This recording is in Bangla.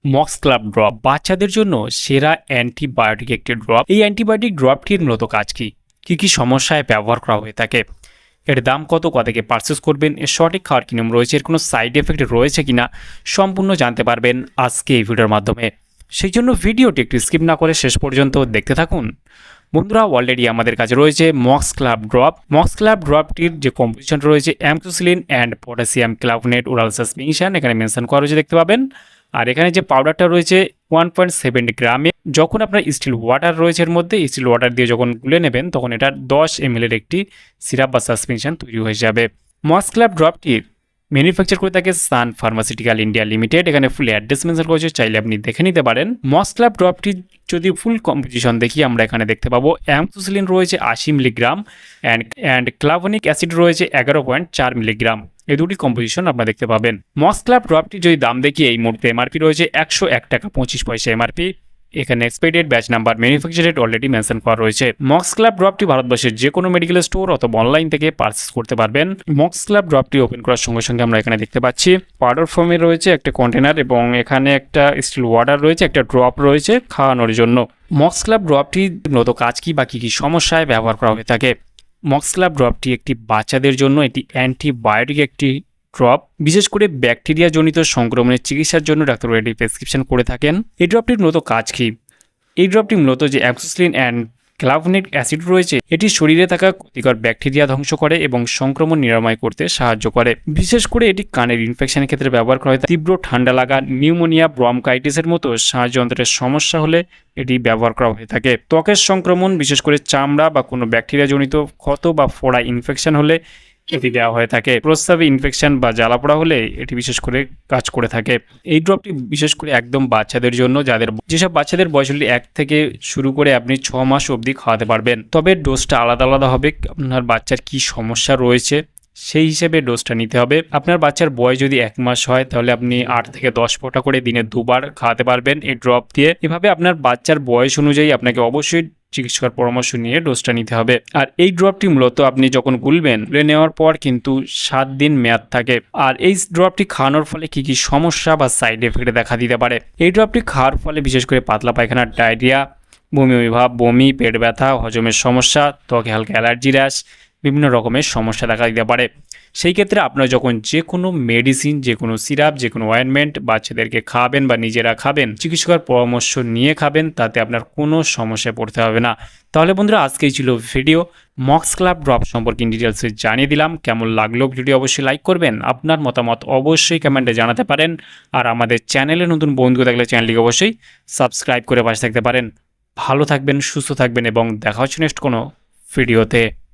মক্স ক্লাব ড্রপ বাচ্চাদের জন্য সেরা অ্যান্টিবায়োটিক একটি ড্রপ। এই অ্যান্টিবায়োটিক ড্রপটির মূলত কাজ কি কি সমস্যায় ব্যবহার করা হয়ে থাকে, এর দাম কত, থেকে পারচেস করবেন, এর সঠিক খাওয়ার কি নিয়ম রয়েছে, এর কোনো সাইড এফেক্ট রয়েছে কিনা সম্পূর্ণ জানতে পারবেন আজকে এই ভিডিওর মাধ্যমে। সেই জন্য ভিডিওটি একটু স্কিপ না করে শেষ পর্যন্ত দেখতে থাকুন। বন্ধুরা, অলরেডি আমাদের কাছে রয়েছে Moxclav drop. Moxclav ড্রপটির যে কম্পোজিশন রয়েছে amoxicillin and potassium clavulanate oral suspension এখানে মেনশন করা রয়েছে, দেখতে পাবেন। আর এখানে যে পাউডারটা রয়েছে 1.7 গ্রামে। যখন আপনার স্টিল ওয়াটার রয়েছে এর মধ্যে, স্টিল ওয়াটার দিয়ে যখন গুলে নেবেন তখন এটা 10 ml এর একটি সিরাপ বা সাসপেনশন তৈরি হয়ে যাবে। মক্স ক্লাব ড্রপটির ম্যানুফ্যাকচার করে থাকে সান ফার্মাসিউটিক্যাল ইন্ডিয়া লিমিটেড। এখানে ফুল অ্যাড্রেস মেনশন করেছে, চাইলে আপনি দেখে নিতে পারেন। মক্স ক্লাব ড্রপটি যদি ফুল কম্পোজিশন দেখি আমরা এখানে দেখতে পাবো অ্যামক্সিসিলিন রয়েছে 80 মিলিগ্রাম অ্যান্ড ক্লাভনিক অ্যাসিড রয়েছে 11.4 মিলিগ্রাম। এই দুটি কম্পোজিশন আপনারা দেখতে পাবেন। মক্স ক্লাব ড্রপটি যদি দাম দেখি এই মুহূর্তে এমআরপি রয়েছে 101 টাকা 25 পয়সা এমআরপি। এখানে expiry batch number, manufacture date already mention করা রয়েছে। মক্স ক্লাব ড্রপটি ভারতবর্ষের যে কোনো মেডিকেল স্টোর অথবা অনলাইন থেকে পারচেস করতে পারবেন। মক্স ক্লাব ড্রপটি ওপেন করার সঙ্গে সঙ্গে আমরা এখানে দেখতে পাচ্ছি পাউডার ফর্মে রয়েছে একটা কন্টেনার এবং এখানে একটা স্টিল ওয়াটার রয়েছে, একটা ড্রপ রয়েছে খাওয়ানোর জন্য। মক্স ক্লাব ড্রপটি মূলত কাজ কি বা কী সমস্যায় ব্যবহার করা হয়ে থাকে। মক্স ক্লাব ড্রপটি একটি বাচ্চাদের জন্য এটি অ্যান্টিবায়োটিক একটি ড্রপ। বিশেষ করে ব্যাকটেরিয়া জনিত সংক্রমণের চিকিৎসার জন্য ডাক্তারবাবু এটি প্রেসক্রিপশন করে থাকেন। এই ড্রপটির মূলত কাজ কি? এই ড্রপটি মূলত যে অ্যামক্সিসিলিন অ্যান্ড ক্লাভনিক অ্যাসিড রয়েছে এটি শরীরে থাকা ক্ষতিকর ব্যাকটেরিয়া ধ্বংস করে এবং সংক্রমণ নিরাময় করতে সাহায্য করে। বিশেষ করে এটি কানের ইনফেকশনের ক্ষেত্রে ব্যবহার করা হয়। তীব্র ঠান্ডা লাগা, নিউমোনিয়া, ব্রঙ্কাইটিসের মতো শ্বাসযন্ত্রের সমস্যা হলে এটি ব্যবহার করা হয়ে থাকে। ত্বকের সংক্রমণ, বিশেষ করে চামড়া বা কোনো ব্যাকটেরিয়া জনিত ক্ষত বা ফোড়া ইনফেকশন হলে এটি দেওয়া হয়ে থাকে। প্রস্রাবে ইনফেকশন বা জ্বালাপোড়া হলে এটি বিশেষ করে কাজ করে থাকে। এই ড্রপটি বিশেষ করে একদম বাচ্চাদের জন্য, যেসব বাচ্চাদের বয়স হলে 1 থেকে শুরু করে আপনি 6 মাস অবধি খাওয়াতে পারবেন। তবে ডোজটা আলাদা আলাদা হবে, আপনার বাচ্চার কি সমস্যা রয়েছে সেই হিসেবে ডোজটা নিতে হবে। আপনার বাচ্চার বয়স যদি 1 মাস হয় তাহলে আপনি 8 থেকে 10 ফোঁটা করে দিনে 2 বার খাওয়াতে পারবেন এই ড্রপ দিয়ে। এভাবে আপনার বাচ্চার বয়স অনুযায়ী আপনাকে অবশ্যই চিকিৎসকের পরামর্শ নিয়ে ডোজটা নিতে হবে। আর এই ড্রপটি মূলত আপনি যখন গুলবেন, গুলে নেওয়ার পর কিন্তু 7 দিন মেয়াদ থাকে। আর এই ড্রপটি খাওয়ানোর ফলে কি কি সমস্যা বা সাইড এফেক্ট দেখা দিতে পারে। এই ড্রপটি খাওয়ার ফলে বিশেষ করে পাতলা পায়খানা, ডায়রিয়া, বমি ভাব, বমি, পেট ব্যথা, হজমের সমস্যা, ত্বকে হালকা অ্যালার্জি র্যাশ, বিভিন্ন রকমের সমস্যা দেখা দিতে পারে। সেই ক্ষেত্রে আপনারা যখন যে কোনো মেডিসিন, যে কোনো সিরাপ, যে কোনো অয়েনমেন্ট বাচ্চাদেরকে খাবেন বা নিজেরা খাবেন, চিকিৎসকের পরামর্শ নিয়ে খাবেন, তাতে আপনার কোনো সমস্যায় পড়তে হবে না। তাহলে বন্ধুরা, আজকেই ছিল ভিডিও। মক্স ক্লাব ড্রপ সম্পর্কে ডিটেলসে জানিয়ে দিলাম। কেমন লাগলো ভিডিও অবশ্যই লাইক করবেন, আপনার মতামত অবশ্যই কমেন্টে জানাতে পারেন। আর আমাদের চ্যানেলে নতুন বন্ধু থাকলে চ্যানেলটিকে অবশ্যই সাবস্ক্রাইব করে পাশে থাকতে পারেন। ভালো থাকবেন, সুস্থ থাকবেন এবং দেখা হচ্ছে নেক্সট কোনো ভিডিওতে।